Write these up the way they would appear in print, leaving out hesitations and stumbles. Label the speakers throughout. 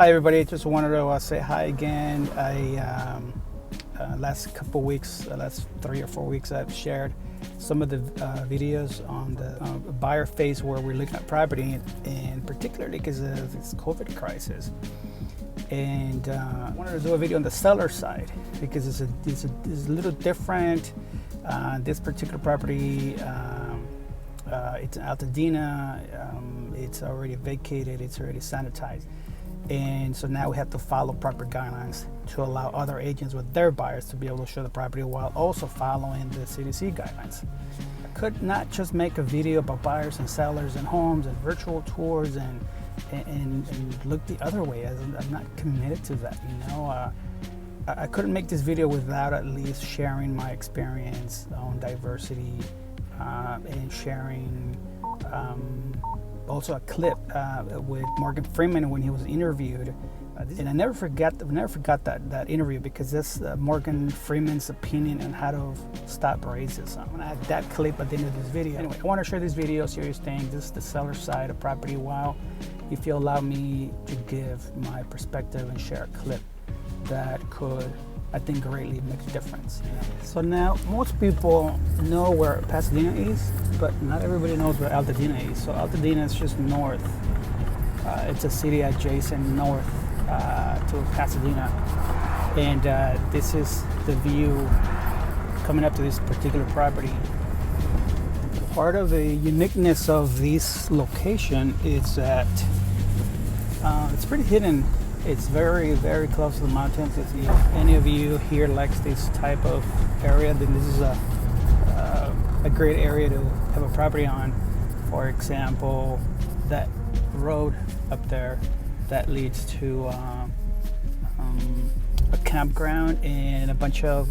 Speaker 1: Hi everybody, just wanted to say hi again. Last couple weeks, last 3 or 4 weeks, I've shared some of the videos on the buyer phase where we're looking at property, and particularly because of this COVID crisis. And I wanted to do a video on the seller side because it's a little different. This particular property, it's in Altadena. It's already vacated. It's already sanitized. And so now we have to follow proper guidelines to allow other agents with their buyers to be able to show the property while also following the CDC guidelines. I could not just make a video about buyers and sellers and homes and virtual tours and look the other way. I'm not committed to that, you know. I couldn't make this video without at least sharing my experience on diversity and sharing also a clip with Morgan Freeman when he was interviewed, and I never forgot that interview because that's Morgan Freeman's opinion on how to stop racism. And I had that clip at the end of this video. Anyway, I want to share this video, serious thing. This is the seller side of property. While if you allow me to give my perspective and share a clip that could, I think, greatly make a difference. So now most people know where Pasadena is, but not everybody knows where Altadena is. So Altadena is just north. It's a city adjacent north to Pasadena. And this is the view coming up to this particular property. Part of the uniqueness of this location is that it's pretty hidden. It's very, very close to the mountains. If any of you here likes this type of area, then this is a great area to have a property on. For example, that road up there that leads to a campground and a bunch of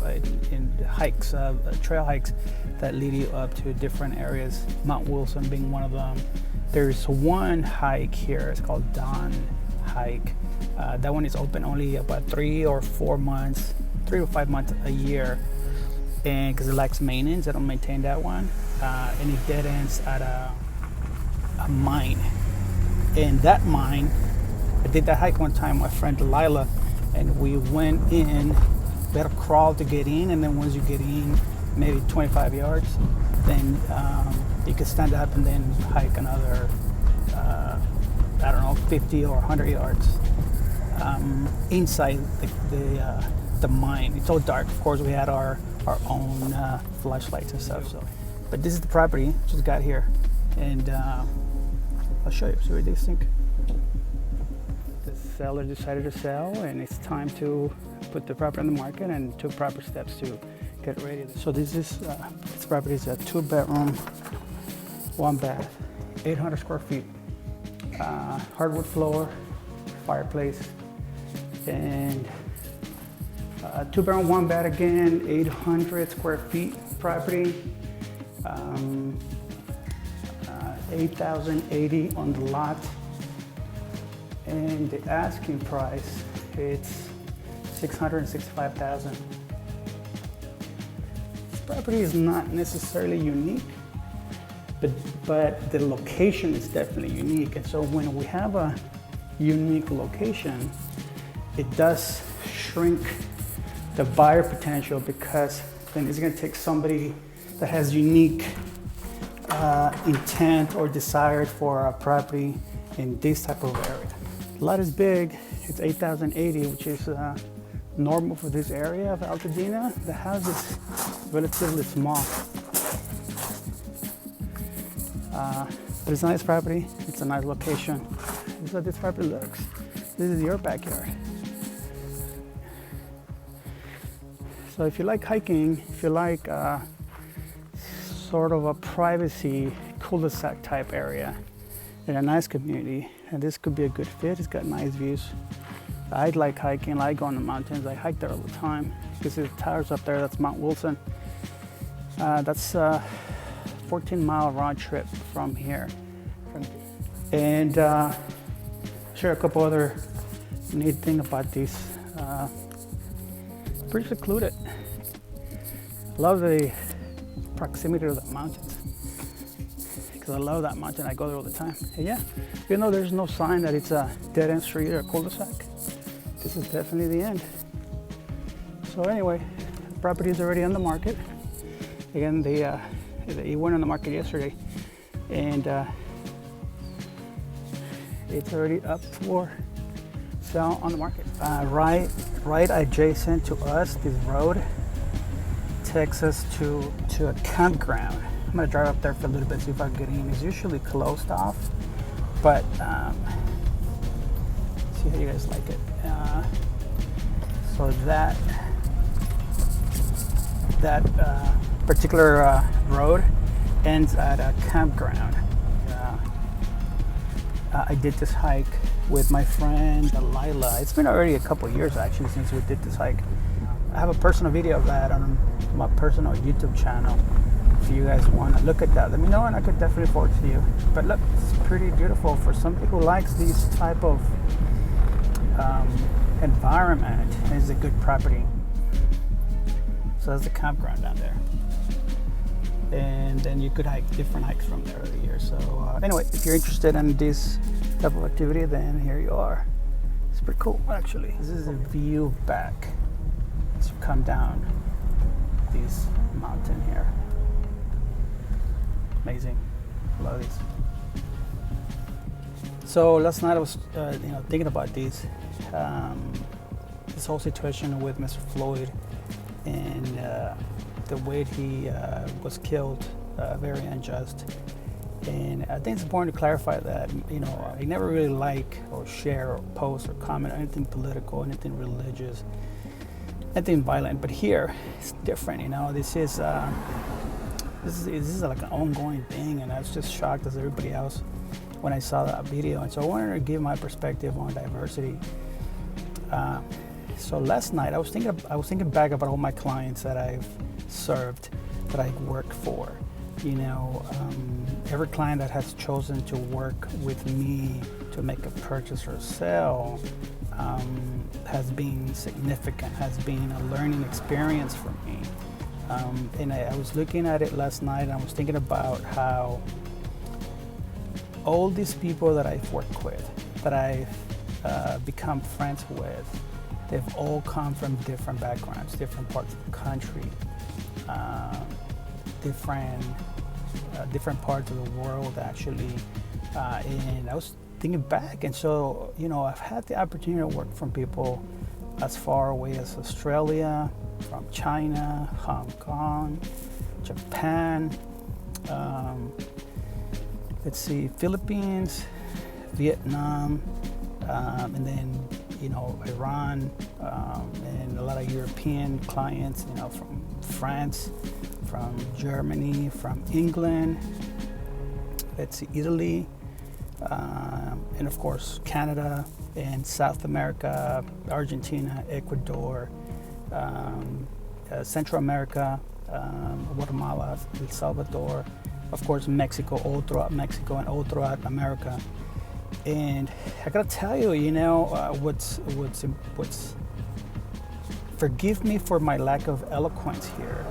Speaker 1: hikes, trail hikes that lead you up to different areas, Mount Wilson being one of them. There's one hike here, it's called Dawn Hike. That one is open only about 3 or 4 months, 3 to 5 months a year, and because it lacks maintenance, I don't maintain that one, and it dead ends at a mine. And that mine, I did that hike one time with my friend Delilah, and we went in. We had to crawl to get in, and then once you get in, maybe 25 yards, then you can stand up and then hike another, I don't know, 50 or 100 yards. Inside the mine. It's so dark. Of course, we had our own flashlights and stuff. So, but this is the property. Just got here, and I'll show you. See what these think. The seller decided to sell, and it's time to put the property on the market and took proper steps to get ready. So this property is a 2-bedroom, 1 bath, 800 square feet, hardwood floor, fireplace. And 2-bedroom, 1 bath again, 800 square feet property, 8,080 on the lot, and the asking price, it's $665,000. This property is not necessarily unique, but the location is definitely unique. And so when we have a unique location, it does shrink the buyer potential, because then it's going to take somebody that has unique intent or desire for a property in this type of area. The lot is big. It's 8,080, which is normal for this area of Altadena. The house is relatively small. But it's a nice property. It's a nice location. This is how this property looks. This is your backyard. So if you like hiking, if you like sort of a privacy cul-de-sac type area in a nice community, and this could be a good fit. It's got nice views. I like hiking. I go on the mountains. I hike there all the time. You can see the towers up there. That's Mount Wilson. That's a 14-mile round trip from here. And share a couple other neat thing about these. Pretty secluded. Love the proximity to the mountains. because I love that mountain. I go there all the time. And yeah, even though there's no sign that it's a dead-end street or a cul-de-sac, this is definitely the end. So anyway, the property is already on the market. Again, it went on the market yesterday, and it's already up for sale on the market. Right adjacent to us, this road takes us to a campground. I'm gonna drive up there for a little bit, see if I can get in. It's usually closed off, but see how you guys like it. So that particular road ends at a campground. I did this hike with my friend Lila. It's been already a couple of years actually since we did this hike. I have a personal video of that on my personal YouTube channel. If you guys want to look at that, let me know and I could definitely forward to you. But look, it's pretty beautiful for somebody who likes these type of environment. It's a good property. So that's the campground down there. And then you could hike different hikes from there over the years. So anyway, if you're interested in this type of activity, then here you are. It's pretty cool, actually. This is a view back as you come down this mountain here. Amazing. Love these. So last night I was thinking about this whole situation with Mr. Floyd and the way he was killed, very unjust. And I think it's important to clarify that, I never really like or share or post or comment on anything political, anything religious, anything violent. But here, it's different, This is like an ongoing thing, and I was just shocked as everybody else when I saw that video. And so I wanted to give my perspective on diversity. So last night I was thinking back about all my clients that I've served, that I worked for. Every client that has chosen to work with me to make a purchase or sale has been significant, has been a learning experience for me. And I was looking at it last night and I was thinking about how all these people that I've worked with, that I've become friends with, they've all come from different backgrounds, different parts of the country, different parts of the world actually. And I was thinking back, and so I've had the opportunity to work from people as far away as Australia, from China, Hong Kong, Japan, Philippines, Vietnam, and then Iran, and a lot of European clients, from France, from Germany, from England, Italy, and of course Canada and South America, Argentina, Ecuador, Central America, Guatemala, El Salvador, of course Mexico, all throughout Mexico and all throughout America. And I gotta tell you, what's forgive me for my lack of eloquence here.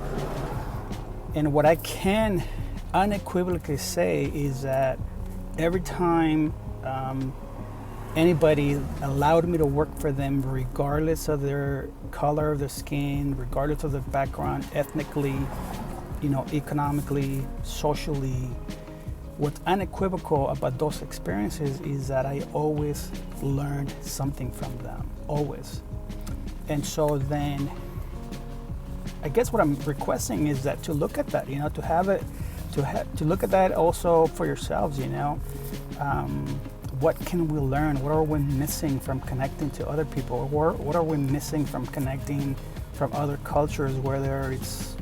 Speaker 1: And what I can unequivocally say is that every time anybody allowed me to work for them, regardless of their color of their skin, regardless of their background, ethnically, economically, socially, what's unequivocal about those experiences is that I always learned something from them, always. And so then, I guess what I'm requesting is that to look at that, to have it, to look at that also for yourselves, what can we learn? What are we missing from connecting to other people? What are we missing from connecting from other cultures, whether it's,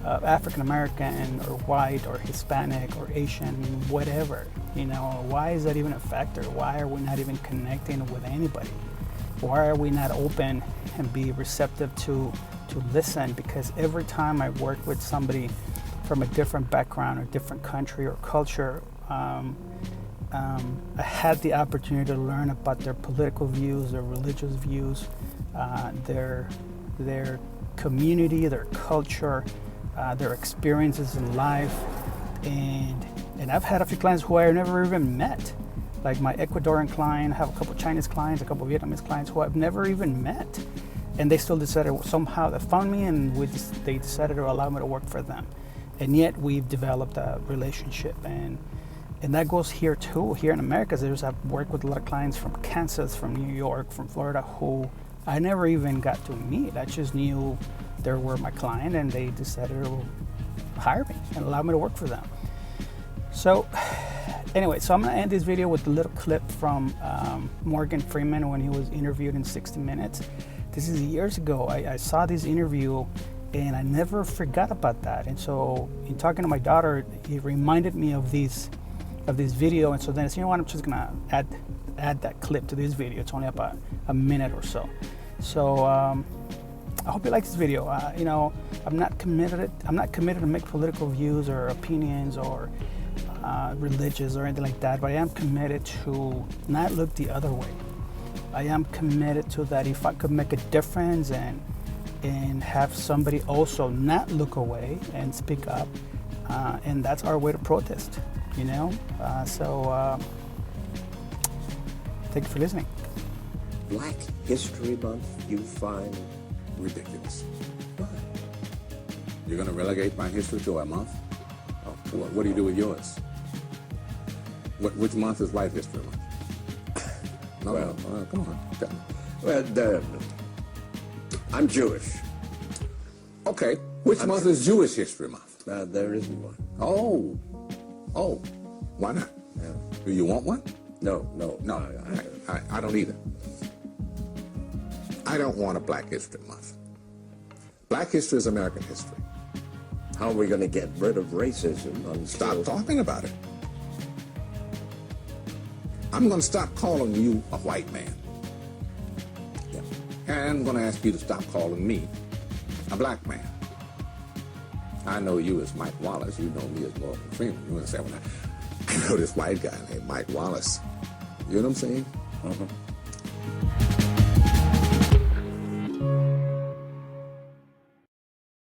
Speaker 1: African American or white or Hispanic or Asian, whatever, why is that even a factor? Why are we not even connecting with anybody? Why are we not open and be receptive to listen? Because every time I work with somebody from a different background or different country or culture, I had the opportunity to learn about their political views, their religious views, their community, their culture, their experiences in life, And I've had a few clients who I never even met. Like my Ecuadorian client, I have a couple Chinese clients, a couple Vietnamese clients who I've never even met. And they still decided somehow they found me, and they decided to allow me to work for them. And yet we've developed a relationship, and that goes here too. Here in America, I've worked with a lot of clients from Kansas, from New York, from Florida, who I never even got to meet. I just knew they were my client, and they decided to hire me and allow me to work for them. So anyway, so I'm gonna end this video with a little clip from Morgan Freeman when he was interviewed in 60 Minutes. This is years ago. I saw this interview and I never forgot about that. And so in talking to my daughter, it reminded me of this video. And so then I said, you know what, I'm just gonna add that clip to this video. It's only about a minute or so. So I hope you like this video. I'm not committed to make political views or opinions or religious or anything like that, but I am committed to not look the other way. I am committed to that if I could make a difference and have somebody also not look away and speak up, and that's our way to protest, so thank you for listening.
Speaker 2: Black History Month you find ridiculous.
Speaker 3: What? You're going to relegate my history to a month? Oh, what do you do with yours? Which month is White History Month? No, come on. Tell me.
Speaker 2: Well, I'm Jewish.
Speaker 3: Okay, which month is Jewish History Month?
Speaker 2: There isn't one.
Speaker 3: Oh, why not?
Speaker 2: Yeah.
Speaker 3: Do you want one?
Speaker 2: No.
Speaker 3: I don't either. I don't want a Black History Month. Black history is American history.
Speaker 2: How are we going to get rid of racism?
Speaker 3: Stop talking about it. I'm going to stop calling you a white man. Yeah. And I'm going to ask you to stop calling me a black man. I know you as Mike Wallace. You know me as Morgan Freeman. You want to say, well, I know this white guy named Mike Wallace. You know what I'm saying?